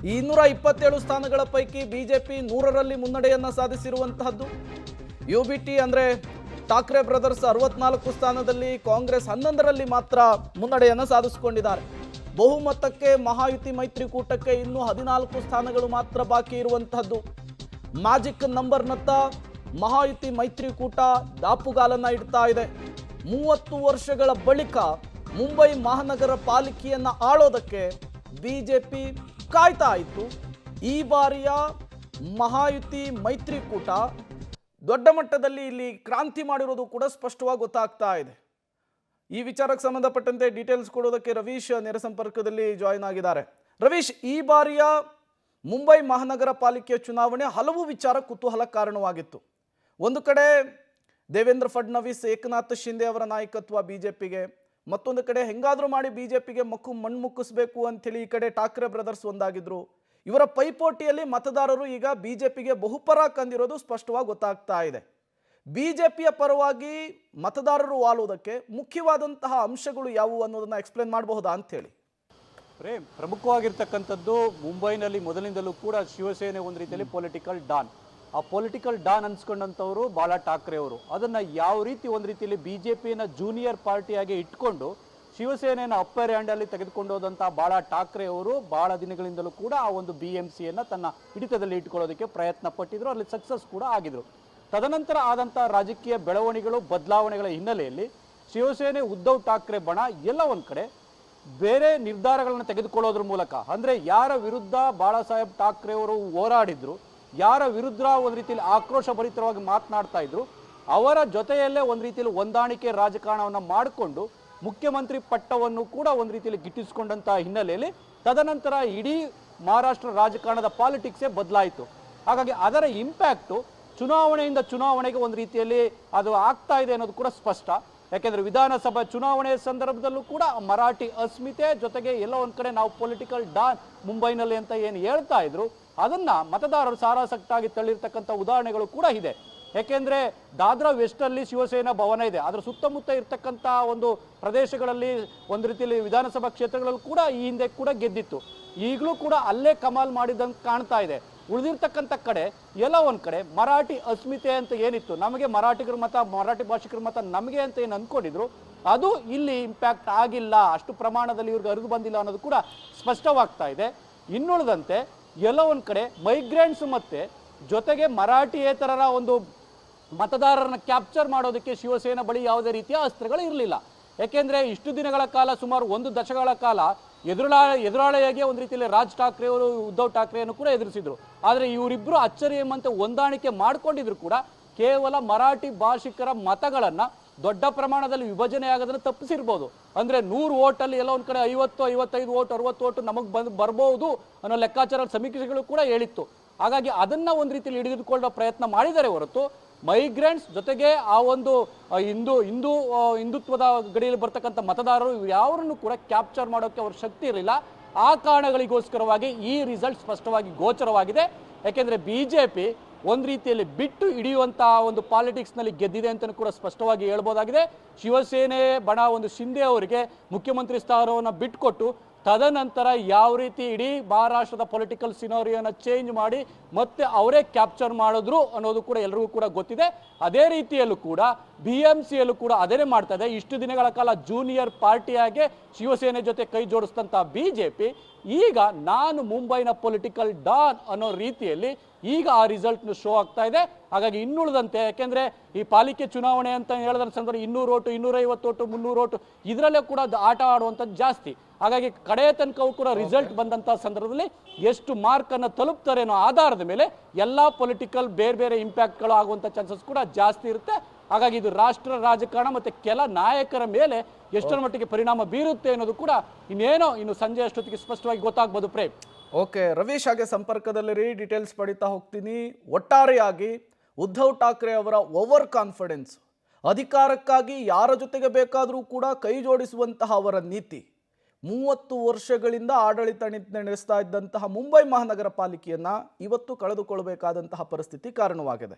ಈ 227 ಸ್ಥಾನಗಳ ಪೈಕಿ ಬಿಜೆಪಿ 100ರಲ್ಲಿ ಮುನ್ನಡೆಯನ್ನ ಸಾಧಿಸಿರುವಂತಹದ್ದು. ಯುಬಿಟಿ ಅಂದ್ರೆ ಠಾಕ್ರೆ ಬ್ರದರ್ಸ್ 64 ಸ್ಥಾನದಲ್ಲಿ, ಕಾಂಗ್ರೆಸ್ 11ರಲ್ಲಿ ಮಾತ್ರ ಮುನ್ನಡೆಯನ್ನ ಸಾಧಿಸಿಕೊಂಡಿದ್ದಾರೆ. ಬಹುಮತಕ್ಕೆ ಮಹಾಯುತಿ ಮೈತ್ರಿಕೂಟಕ್ಕೆ ಇನ್ನೂ 14 ಸ್ಥಾನಗಳು ಮಾತ್ರ ಬಾಕಿ ಇರುವಂತಹದ್ದು. ಮ್ಯಾಜಿಕ್ ನಂಬರ್ನತ್ತ ಮಹಾಯುತಿ ಮೈತ್ರಿಕೂಟ ದಾಪುಗಾಲನ್ನ ಇಡ್ತಾ ಇದೆ. 30 ವರ್ಷಗಳ ಬಳಿಕ ಮುಂಬೈ ಮಹಾನಗರ ಪಾಲಿಕೆಯನ್ನ ಆಳೋದಕ್ಕೆ ಬಿಜೆಪಿ ಕಾಯ್ತಾ ಇತ್ತು. ಈ ಬಾರಿಯ ಮಹಾಯುತಿ ಮೈತ್ರಿಕೂಟ ದೊಡ್ಡ ಮಟ್ಟದಲ್ಲಿ ಇಲ್ಲಿ ಕ್ರಾಂತಿ ಮಾಡಿರೋದು ಕೂಡ ಸ್ಪಷ್ಟವಾಗಿ ಗೊತ್ತಾಗ್ತಾ ಇದೆ. ಈ ವಿಚಾರಕ್ಕೆ ಸಂಬಂಧಪಟ್ಟಂತೆ ಡೀಟೇಲ್ಸ್ ಕೊಡೋದಕ್ಕೆ ರವೀಶ್ ನೇರ ಸಂಪರ್ಕದಲ್ಲಿ ಜಾಯಿನ್ ಆಗಿದ್ದಾರೆ. ರವೀಶ್, ಈ ಬಾರಿಯ ಮುಂಬೈ ಮಹಾನಗರ ಪಾಲಿಕೆಯ ಚುನಾವಣೆ ಹಲವು ವಿಚಾರ ಕುತೂಹಲ ಕಾರಣವಾಗಿತ್ತು. ಒಂದು ಕಡೆ ದೇವೇಂದ್ರ ಫಡ್ನವೀಸ್, ಏಕನಾಥ್ ಶಿಂದೆ ಅವರ ನಾಯಕತ್ವ ಬಿಜೆಪಿಗೆ, ಮತ್ತೊಂದು ಕಡೆ ಹೆಂಗಾದ್ರೂ ಮಾಡಿ ಬಿಜೆಪಿಗೆ ಮಣ್ಣುಮುಕ್ಕಿಸಬೇಕು ಅಂಥೇಳಿ ಈ ಕಡೆ ಠಾಕ್ರೆ ಬ್ರದರ್ಸ್ ಒಂದಾಗಿದ್ರು. ಇವರ ಪೈಪೋಟಿಯಲ್ಲಿ ಮತದಾರರು ಈಗ ಬಿಜೆಪಿಗೆ ಬಹುಪರ ಕಂದಿರೋದು ಸ್ಪಷ್ಟವಾಗಿ ಗೊತ್ತಾಗ್ತಾ ಇದೆ. ಬಿಜೆಪಿಯ ಪರವಾಗಿ ಮತದಾರರು ವಾಲುವುದಕ್ಕೆ ಮುಖ್ಯವಾದಂತಹ ಅಂಶಗಳು ಯಾವುವು ಅನ್ನೋದನ್ನ ಎಕ್ಸ್ಪ್ಲೇನ್ ಮಾಡಬಹುದಾ ಅಂತೇಳಿ. ಪ್ರಮುಖವಾಗಿರ್ತಕ್ಕಂಥದ್ದು ಮುಂಬೈನಲ್ಲಿ ಮೊದಲಿನಿಂದಲೂ ಕೂಡ ಶಿವಸೇನೆ ಒಂದು ರೀತಿಯಲ್ಲಿ ಪೊಲಿಟಿಕಲ್ ಡಾನ್. ಆ ಪೊಲಿಟಿಕಲ್ ಡಾನ್ ಅನ್ಸ್ಕೊಂಡಂಥವರು ಬಾಳಾ ಠಾಕ್ರೆ ಅವರು ಅದನ್ನ ಯಾವ ರೀತಿ ಒಂದು ರೀತಿಯಲ್ಲಿ ಬಿಜೆಪಿಯನ್ನ ಜೂನಿಯರ್ ಪಾರ್ಟಿಯಾಗಿ ಇಟ್ಕೊಂಡು ಶಿವಸೇನೆಯನ್ನು ಅಪ್ಪರ್ ಹ್ಯಾಂಡ್ ಅಲ್ಲಿ ತೆಗೆದುಕೊಂಡು ಹೋದಂತಹ ಬಾಳಾ ಠಾಕ್ರೆ ಅವರು ಬಹಳ ದಿನಗಳಿಂದಲೂ ಕೂಡ ಆ ಒಂದು BMCಯನ್ನ ತನ್ನ ಹಿಡಿತದಲ್ಲಿ ಇಟ್ಕೊಳ್ಳೋದಕ್ಕೆ ಪ್ರಯತ್ನ ಪಟ್ಟಿದ್ರು, ಅಲ್ಲಿ ಸಕ್ಸಸ್ ಕೂಡ ಆಗಿದ್ರು. ತದನಂತರ ಆದಂತಹ ರಾಜಕೀಯ ಬೆಳವಣಿಗೆಗಳು ಬದಲಾವಣೆಗಳ ಹಿನ್ನೆಲೆಯಲ್ಲಿ ಶಿವಸೇನೆ ಉದ್ಧವ್ ಠಾಕ್ರೆ ಬಣ ಎಲ್ಲ ಒಂದ್ ಕಡೆ ಬೇರೆ ನಿರ್ಧಾರಗಳನ್ನು ತೆಗೆದುಕೊಳ್ಳೋದ್ರ ಮೂಲಕ, ಅಂದ್ರೆ ಯಾರ ವಿರುದ್ಧ ಬಾಳಾ ಸಾಹೇಬ್ ಠಾಕ್ರೆ ಅವರು ಹೋರಾಡಿದ್ರು, ಯಾರ ವಿರುದ್ಧ ಒಂದು ರೀತಿಯಲ್ಲಿ ಆಕ್ರೋಶ ಭರಿತವಾಗಿ ಮಾತನಾಡ್ತಾ ಇದ್ರು, ಅವರ ಜೊತೆಯಲ್ಲೇ ಒಂದು ರೀತಿಯಲ್ಲಿ ಹೊಂದಾಣಿಕೆ ರಾಜಕಾರಣವನ್ನು ಮಾಡಿಕೊಂಡು ಮುಖ್ಯಮಂತ್ರಿ ಪಟ್ಟವನ್ನು ಕೂಡ ಒಂದು ರೀತಿಯಲ್ಲಿ ಗಿಟ್ಟಿಸಿಕೊಂಡಂತಹ ಹಿನ್ನೆಲೆಯಲ್ಲಿ ತದನಂತರ ಇಡೀ ಮಹಾರಾಷ್ಟ್ರ ರಾಜಕಾರಣದ ಪಾಲಿಟಿಕ್ಸೇ ಬದಲಾಯಿತು. ಹಾಗಾಗಿ ಅದರ ಇಂಪ್ಯಾಕ್ಟು ಚುನಾವಣೆಯಿಂದ ಚುನಾವಣೆಗೆ ಒಂದು ರೀತಿಯಲ್ಲಿ ಅದು ಆಗ್ತಾ ಇದೆ ಅನ್ನೋದು ಕೂಡ ಸ್ಪಷ್ಟ. ಯಾಕೆಂದ್ರೆ ವಿಧಾನಸಭಾ ಚುನಾವಣೆಯ ಸಂದರ್ಭದಲ್ಲೂ ಕೂಡ ಮರಾಠಿ ಅಸ್ಮಿತೆ ಜೊತೆಗೆ ಎಲ್ಲ ಒಂದ್ ಕಡೆ ನಾವು ಪೊಲಿಟಿಕಲ್ ಡಾನ್ ಮುಂಬೈನಲ್ಲಿ ಅಂತ ಏನು ಹೇಳ್ತಾ ಇದ್ರು, ಅದನ್ನ ಮತದಾರರು ಸಾರಾಸಕ್ತಾಗಿ ತಳ್ಳಿರ್ತಕ್ಕಂಥ ಉದಾಹರಣೆಗಳು ಕೂಡ ಇದೆ. ಯಾಕೆಂದ್ರೆ ದಾದ್ರಾ ವೆಸ್ಟ್ ಅಲ್ಲಿ ಶಿವಸೇನಾ ಭವನ ಇದೆ, ಅದರ ಸುತ್ತಮುತ್ತ ಇರ್ತಕ್ಕಂಥ ಒಂದು ಪ್ರದೇಶಗಳಲ್ಲಿ ಒಂದು ರೀತಿಯಲ್ಲಿ ವಿಧಾನಸಭಾ ಕ್ಷೇತ್ರಗಳಲ್ಲಿ ಕೂಡ ಈ ಹಿಂದೆ ಕೂಡ ಗೆದ್ದಿತ್ತು. ಈಗಲೂ ಕೂಡ ಅಲ್ಲೇ ಕಮಾಲ್ ಮಾಡಿದಂಗೆ ಕಾಣ್ತಾ ಇದೆ. ಉಳಿದಿರ್ತಕ್ಕಂಥ ಕಡೆ ಎಲ್ಲ ಒಂದ್ ಕಡೆ ಮರಾಠಿ ಅಸ್ಮಿತೆ ಅಂತ ಏನಿತ್ತು, ನಮಗೆ ಮರಾಠಿಗರ ಮತ, ಮರಾಠಿ ಭಾಷಿಕರ ಮತ ನಮಗೆ ಅಂತ ಏನು ಅನ್ಕೊಂಡಿದ್ರು, ಅದು ಇಲ್ಲಿ ಇಂಪ್ಯಾಕ್ಟ್ ಆಗಿಲ್ಲ, ಅಷ್ಟು ಪ್ರಮಾಣದಲ್ಲಿ ಇವ್ರಿಗೆ ಅರಿದು ಬಂದಿಲ್ಲ ಅನ್ನೋದು ಕೂಡ ಸ್ಪಷ್ಟವಾಗ್ತಾ ಇದೆ. ಇನ್ನುಳಿದಂತೆ ಎಲ್ಲ ಒಂದ್ ಕಡೆ ಮೈಗ್ರೆಂಟ್ಸ್ ಮತ್ತೆ ಜೊತೆಗೆ ಮರಾಠಿಯೇತರರ ಒಂದು ಮತದಾರರನ್ನ ಕ್ಯಾಪ್ಚರ್ ಮಾಡೋದಕ್ಕೆ ಶಿವಸೇನಾ ಬಳಿ ಯಾವುದೇ ರೀತಿಯ ಅಸ್ತ್ರಗಳು ಇರಲಿಲ್ಲ. ಯಾಕೆಂದ್ರೆ ಇಷ್ಟು ದಿನಗಳ ಕಾಲ, ಸುಮಾರು 1 ದಶಕಗಳ ಕಾಲ ಎದುರಾಳಿಯಾಗಿ ಒಂದು ರೀತಿಯಲ್ಲಿ ರಾಜ್ ಠಾಕ್ರೆ ಅವರು ಉದ್ಧವ್ ಠಾಕ್ರೆಯನ್ನು ಕೂಡ ಎದುರಿಸಿದ್ರು. ಆದರೆ ಇವರಿಬ್ರು ಅಚ್ಚರಿ ಎಂಬಂತೆ ಹೊಂದಾಣಿಕೆ ಮಾಡ್ಕೊಂಡಿದ್ರು ಕೂಡ ಕೇವಲ ಮರಾಠಿ ಭಾಷಿಕರ ಮತಗಳನ್ನ ದೊಡ್ಡ ಪ್ರಮಾಣದಲ್ಲಿ ವಿಭಜನೆ ಆಗೋದನ್ನು ತಪ್ಪಿಸಿರ್ಬೋದು. ಅಂದ್ರೆ 100 ಓಟಲ್ಲಿ ಎಲ್ಲ ಒಂದ್ ಕಡೆ 50, 55 ಓಟ್, 60 ಓಟ್ ನಮಗೆ ಬರ್ಬೋದು ಅನ್ನೋ ಲೆಕ್ಕಾಚಾರ ಸಮೀಕ್ಷೆಗಳು ಕೂಡ ಹೇಳಿತ್ತು. ಹಾಗಾಗಿ ಅದನ್ನ ಒಂದು ರೀತಿಯಲ್ಲಿ ಹಿಡಿದುಕೊಳ್ಳೋ ಪ್ರಯತ್ನ ಮಾಡಿದರೆ ಹೊರತು ಮೈಗ್ರೆಂಟ್ಸ್ ಜೊತೆಗೆ ಆ ಒಂದು ಹಿಂದುತ್ವದ ಗಡಿಯಲ್ಲಿ ಬರ್ತಕ್ಕಂಥ ಮತದಾರರು ಯಾರನ್ನು ಕೂಡ ಕ್ಯಾಪ್ಚರ್ ಮಾಡೋಕ್ಕೆ ಅವ್ರ ಶಕ್ತಿ ಇರಲಿಲ್ಲ. ಆ ಕಾರಣಗಳಿಗೋಸ್ಕರವಾಗಿ ಈ ರಿಸಲ್ಟ್ ಸ್ಪಷ್ಟವಾಗಿ ಗೋಚರವಾಗಿದೆ. ಯಾಕೆಂದ್ರೆ ಬಿಜೆಪಿ ಒಂದು ರೀತಿಯಲ್ಲಿ ಬಿಟ್ಟು ಹಿಡಿಯುವಂತಹ ಒಂದು ಪಾಲಿಟಿಕ್ಸ್ ನಲ್ಲಿ ಗೆದ್ದಿದೆ ಅಂತ ಕೂಡ ಸ್ಪಷ್ಟವಾಗಿ ಹೇಳ್ಬೋದಾಗಿದೆ. ಶಿವಸೇನೆ ಬಣ ಒಂದು ಶಿಂದೆ ಅವರಿಗೆ ಮುಖ್ಯಮಂತ್ರಿ ಸ್ಥಾನವನ್ನು ಬಿಟ್ಟುಕೊಟ್ಟು ತದನಂತರ ಯಾವ ರೀತಿ ಇಡೀ ಮಹಾರಾಷ್ಟ್ರದ ಪೊಲಿಟಿಕಲ್ ಸಿನಾರಿಯೋನ ಚೇಂಜ್ ಮಾಡಿ ಮತ್ತೆ ಅವರೇ ಕ್ಯಾಪ್ಚರ್ ಮಾಡಿದ್ರು ಅನ್ನೋದು ಕೂಡ ಎಲ್ಲರಿಗೂ ಕೂಡ ಗೊತ್ತಿದೆ. ಅದೇ ರೀತಿಯಲ್ಲೂ ಕೂಡ BMCಯಲ್ಲೂ ಕೂಡ ಅದೇ ಮಾಡ್ತಾ ಇದೆ. ಇಷ್ಟು ದಿನಗಳ ಕಾಲ ಜೂನಿಯರ್ ಪಾರ್ಟಿಯಾಗಿ ಶಿವಸೇನೆ ಜೊತೆ ಕೈ ಜೋಡಿಸಿದಂಥ ಬಿಜೆಪಿ ಈಗ ನಾನು ಮುಂಬೈನ ಪೊಲಿಟಿಕಲ್ ಡಾನ್ ಅನ್ನೋ ರೀತಿಯಲ್ಲಿ ಈಗ ಆ ರಿಸಲ್ಟ್ ಶೋ ಆಗ್ತಾ ಇದೆ. ಹಾಗಾಗಿ ಇನ್ನುಳಿದಂತೆ, ಯಾಕೆಂದ್ರೆ ಈ ಪಾಲಿಕೆ ಚುನಾವಣೆ ಅಂತ ಹೇಳಿದ ಸಂದರ್ಭ 200 ಓಟು, 250 ಓಟು, 300 ಓಟು ಇದರಲ್ಲೇ ಕೂಡ ಆಟ ಆಡುವಂಥದ್ದು ಜಾಸ್ತಿ. ಹಾಗಾಗಿ ಕಡೆಯ ತನಕವೂ ಕೂಡ ರಿಸಲ್ಟ್ ಬಂದಂತಹ ಸಂದರ್ಭದಲ್ಲಿ ಎಷ್ಟು ಮಾರ್ಕ್ ಅನ್ನು ತಲುಪ್ತಾರೆ ಅನ್ನೋ ಆಧಾರದ ಮೇಲೆ ಎಲ್ಲಾ ಪೊಲಿಟಿಕಲ್ ಬೇರೆ ಬೇರೆ ಇಂಪ್ಯಾಕ್ಟ್ಗಳು ಆಗುವಂಥ ಚಾನ್ಸಸ್ ಕೂಡ ಜಾಸ್ತಿ ಇರುತ್ತೆ. ಹಾಗಾಗಿ ಇದು ರಾಷ್ಟ್ರ ರಾಜಕಾರಣ ಮತ್ತೆ ಕೆಲ ನಾಯಕರ ಮೇಲೆ ಎಷ್ಟರ ಮಟ್ಟಿಗೆ ಪರಿಣಾಮ ಬೀರುತ್ತೆ ಅನ್ನೋದು ಕೂಡ ಇನ್ನು ಸಂಜೆ ಅಷ್ಟೊತ್ತಿಗೆ ಸ್ಪಷ್ಟವಾಗಿ ಗೊತ್ತಾಗ್ಬೋದು. ಪ್ರೇಮ್, ಓಕೆ ರವೀಶ್, ಹಾಗೆ ಸಂಪರ್ಕದಲ್ಲಿ ಡೀಟೇಲ್ಸ್ ಪಡಿತಾ ಹೋಗ್ತೀನಿ. ಒಟ್ಟಾರೆಯಾಗಿ ಉದ್ಧವ್ ಠಾಕ್ರೆ ಅವರ ಓವರ್ ಕಾನ್ಫಿಡೆನ್ಸ್, ಅಧಿಕಾರಕ್ಕಾಗಿ ಯಾರ ಜೊತೆಗೆ ಬೇಕಾದರೂ ಕೂಡ ಕೈ ಜೋಡಿಸುವಂತಹ ಅವರ ನೀತಿ, 30 ವರ್ಷಗಳಿಂದ ಆಡಳಿತ ನಡೆಸ್ತಾ ಇದ್ದಂತಹ ಮುಂಬೈ ಮಹಾನಗರ ಪಾಲಿಕೆಯನ್ನ ಇವತ್ತು ಕಳೆದುಕೊಳ್ಳಬೇಕಾದಂತಹ ಪರಿಸ್ಥಿತಿ ಕಾರಣವಾಗಿದೆ.